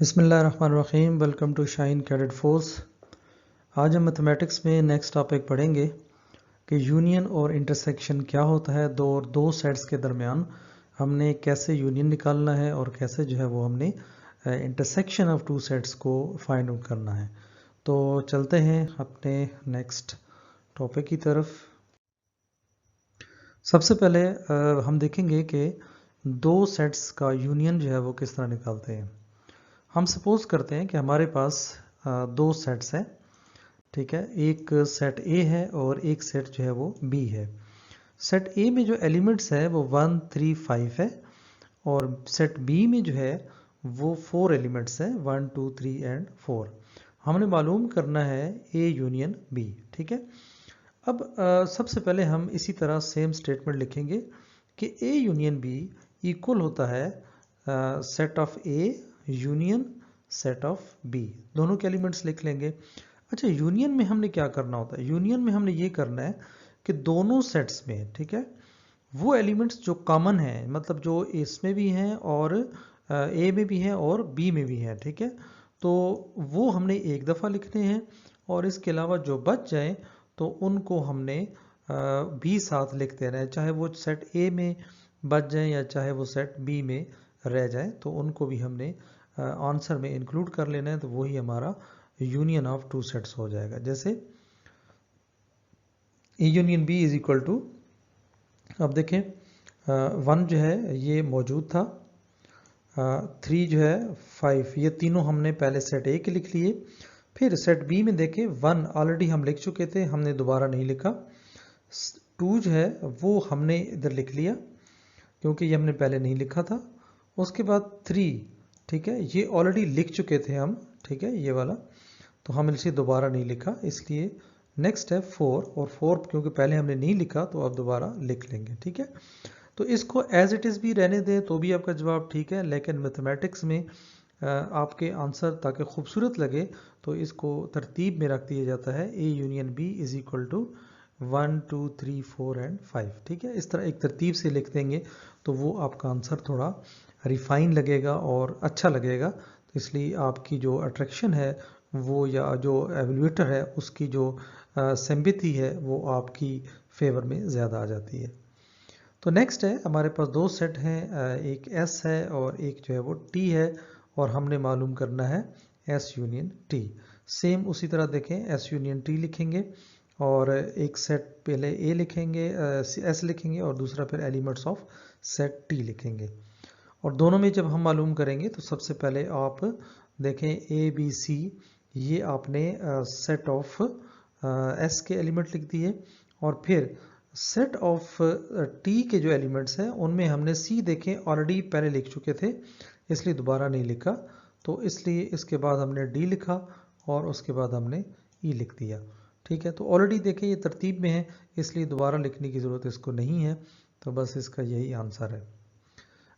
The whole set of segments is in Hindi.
बिस्मिल्लाहिर्रहमानिर्रहीम। Welcome to Shine Cadet Force. आज हम मैथमेटिक्स में नेक्स्ट टॉपिक पढ़ेंगे कि यूनियन और इंटरसेक्शन क्या होता है। दो सेट्स के दरमियान हमने कैसे यूनियन निकालना है और कैसे जो है वो हमने इंटरसेक्शन ऑफ टू सेट्स को फाइंड आउट करना है। तो चलते हैं अपने नेक्स्ट टॉपिक की तरफ। सबसे पहले हम देखेंगे कि दो सेट्स का यूनियन जो है वो किस तरह निकालते हैं। हम सपोज करते हैं कि हमारे पास दो सेट्स हैं, ठीक है। एक सेट ए है और एक सेट जो है वो बी है। सेट ए में जो एलिमेंट्स है वो 1 3 5 है और सेट बी में जो है वो 4 एलिमेंट्स है 1 2 3 एंड 4। हमने मालूम करना है ए यूनियन बी, ठीक है। अब सबसे पहले हम इसी तरह सेम स्टेटमेंट लिखेंगे कि ए यूनियन बी इक्वल होता है set of A union set of B. दोनों के एलिमेंट्स लिख लेंगे। अच्छा, यूनियन में हमने क्या करना होता है? यूनियन में हमने ये करना है कि दोनों सेट्स में, ठीक है, वो एलिमेंट्स जो कॉमन हैं, मतलब जो इसमें भी हैं और ए में भी हैं और बी में भी हैं, ठीक है, तो वो हमने एक दफ़ा लिखने हैं और इसके अलावा जो बच जाए तो उनको हमने भी साथ लिख देना है। चाहे वो सेट ए में बच जाए या चाहे वो सेट बी में रह जाए तो उनको भी हमने आंसर में इंक्लूड कर लेना है। तो वही हमारा यूनियन ऑफ टू सेट्स हो जाएगा। जैसे A union B is equal to, अब देखें, 1 जो है ये मौजूद था, 3 जो है 5, ये तीनों हमने पहले सेट ए के लिख लिए। फिर सेट बी में देखें 1 ऑलरेडी हम लिख चुके थे, हमने दोबारा नहीं लिखा। 2 जो है वो हमने इधर लिख लिया क्योंकि ये हमने पहले नहीं लिखा था। उसके बाद 3, ठीक है, ये ऑलरेडी लिख चुके थे हम, ठीक है, ये वाला, तो हम इसे दोबारा नहीं लिखा। इसलिए नेक्स्ट है 4, और 4 क्योंकि पहले हमने नहीं लिखा तो अब दोबारा लिख लेंगे, ठीक है। तो इसको एज इट इज़ भी रहने दें तो भी आपका जवाब ठीक है, लेकिन मैथमेटिक्स में आपके आंसर ताकि खूबसूरत लगे तो इसको तरतीब में रख दिया जाता है। A union B is equal to 1 2 3 4 and 5, ठीक है। इस तरह एक तरतीब से लिख देंगे तो वो आपका आंसर थोड़ा रिफाइन लगेगा और अच्छा लगेगा। तो इसलिए आपकी जो अट्रैक्शन है वो, या जो एवेल्यूएटर है उसकी जो सिंपैथी है वो आपकी फेवर में ज़्यादा आ जाती है। तो नेक्स्ट है, हमारे पास दो सेट हैं, एक एस है और एक जो है वो टी है, और हमने मालूम करना है एस यूनियन टी। सेम उसी तरह देखें, एस यूनियन टी लिखेंगे और एक सेट पहले ए लिखेंगे, एस लिखेंगे, और दूसरा फिर एलिमेंट्स ऑफ सेट टी लिखेंगे। और दोनों में जब हम मालूम करेंगे तो सबसे पहले आप देखें ए बी सी, ये आपने सेट ऑफ एस के एलिमेंट लिख दिए, और फिर सेट ऑफ टी के जो एलिमेंट्स हैं उनमें हमने सी देखें ऑलरेडी पहले लिख चुके थे, इसलिए दोबारा नहीं लिखा। तो इसलिए इसके बाद हमने डी लिखा और उसके बाद हमने ई लिख दिया, ठीक है। तो ऑलरेडी देखें ये तरतीब में है, इसलिए दोबारा लिखने की ज़रूरत इसको नहीं है। तो बस इसका यही आंसर है।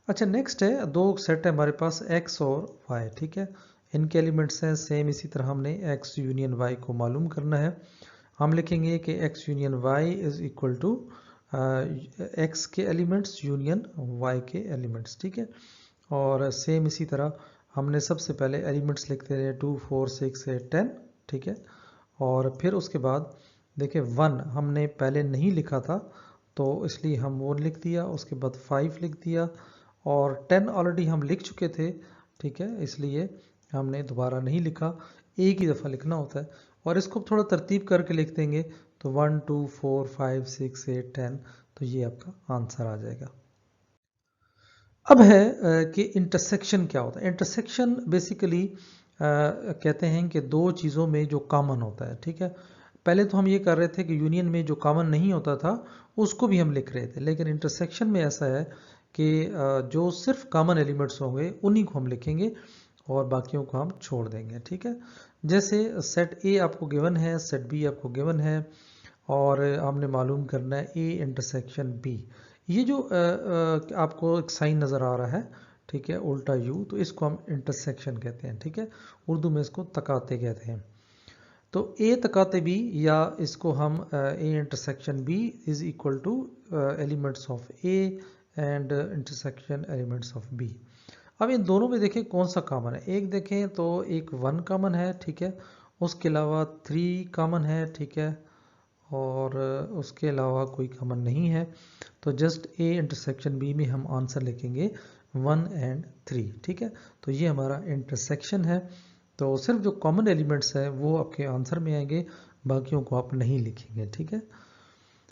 अच्छा, नेक्स्ट है, दो सेट है हमारे पास x और y, ठीक है। इनके एलिमेंट्स हैं सेम, इसी तरह हमने x यूनियन y को मालूम करना है। हम लिखेंगे कि x union y is equal to x के एलिमेंट्स यूनियन y के एलिमेंट्स, ठीक है। और सेम इसी तरह हमने सबसे पहले एलिमेंट्स लिखते रहे 2 4 6 8 10, ठीक है। और फिर उसके बाद देखिए 1 हमने पहले नहीं लिखा था तो इसलिए हम वो लिख दिया, उसके बाद 5 लिख दिया, और 10 ऑलरेडी हम लिख चुके थे, ठीक है, इसलिए हमने दोबारा नहीं लिखा। एक ही दफ़ा लिखना होता है और इसको थोड़ा तरतीब करके लिख देंगे तो 1 2 4 5 6 8 10, तो ये आपका आंसर आ जाएगा। अब है कि इंटरसेक्शन क्या होता है। इंटरसेक्शन बेसिकली कहते हैं कि दो चीज़ों में जो कॉमन होता है, ठीक है। पहले तो हम ये कर रहे थे कि यूनियन में जो कॉमन नहीं होता था उसको भी हम लिख रहे थे, लेकिन इंटरसेक्शन में ऐसा है कि जो सिर्फ कॉमन एलिमेंट्स होंगे उन्हीं को हम लिखेंगे और बाकियों को हम छोड़ देंगे, ठीक है। जैसे सेट ए आपको गिवन है, सेट बी आपको गिवन है, और हमने मालूम करना है ए इंटरसेक्शन बी। ये जो आपको एक साइन नज़र आ रहा है, ठीक है, उल्टा यू, तो इसको हम इंटरसेक्शन कहते हैं, ठीक है। उर्दू में इसको तकाते कहते हैं। तो ए तकाते बी, या इसको हम A intersection B is equal to elements of A and intersection elements of B. अब इन दोनों में देखें कौन सा कॉमन है। एक देखें तो एक 1 कॉमन है, ठीक है, उसके अलावा 3 कॉमन है, ठीक है, और उसके अलावा कोई कॉमन नहीं है। तो जस्ट ए इंटरसेक्शन बी में हम आंसर लिखेंगे 1 एंड 3, ठीक है। तो ये हमारा इंटरसेक्शन है। तो सिर्फ जो कॉमन एलिमेंट्स है वो आपके आंसर में आएंगे, बाकियों को आप नहीं लिखेंगे, ठीक है।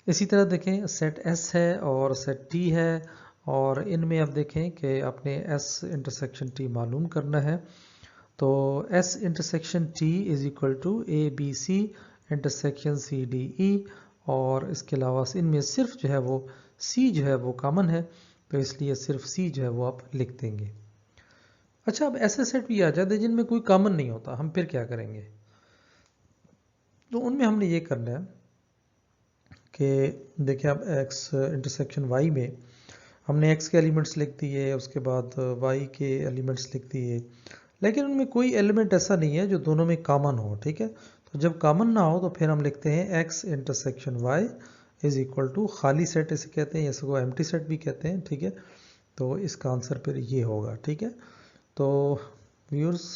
इसी तरह देखें सेट एस है और सेट टी है, और इनमें आप देखें कि आपने एस इंटरसेक्शन टी मालूम करना है। तो S intersection T is equal to A B C intersection C D E, और इसके अलावा इनमें सिर्फ जो है वो सी जो है वो कॉमन है, तो इसलिए सिर्फ सी जो है वो आप लिख देंगे। अच्छा, अब ऐसे सेट भी आ जाते हैं जिनमें कोई कॉमन नहीं होता, हम फिर क्या करेंगे? तो उनमें हमने ये करना है कि देखिए अब एक्स इंटरसेक्शन वाई में हमने एक्स के एलिमेंट्स लिख दिए, उसके बाद वाई के एलिमेंट्स लिख दिए, लेकिन उनमें कोई एलिमेंट ऐसा नहीं है जो दोनों में कॉमन हो, ठीक है। तो जब कॉमन ना हो तो फिर हम लिखते हैं X intersection Y is equal to खाली सेट इसे कहते हैं, इसको एम्प्टी सेट भी कहते हैं, ठीक है। तो इसका आंसर फिर ये होगा, ठीक है। तो व्यूअर्स,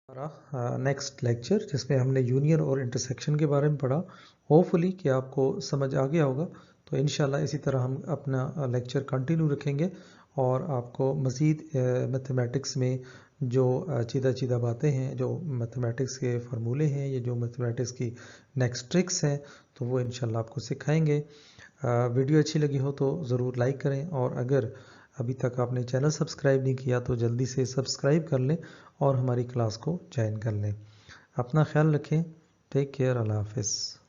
हमारा नेक्स्ट लेक्चर जिसमें हमने यूनियन और इंटरसेक्शन के बारे में पढ़ा, होपफुली कि आपको समझ आ गया होगा। तो इंशाल्लाह इसी तरह हम अपना लेक्चर कंटिन्यू रखेंगे और आपको मज़ीद मैथमेटिक्स में जो चीदा चीदा बातें हैं, जो मैथमेटिक्स के फार्मूले हैं, ये जो मैथमेटिक्स की नेक्स्ट ट्रिक्स हैं, तो वो इंशाल्लाह आपको सिखाएंगे। वीडियो अच्छी लगी हो तो ज़रूर लाइक करें, और अगर अभी तक आपने चैनल सब्सक्राइब नहीं किया तो जल्दी से सब्सक्राइब कर लें और हमारी क्लास को ज्वाइन कर लें। अपना ख्याल रखें। Take care. अल्लाह हाफिज़।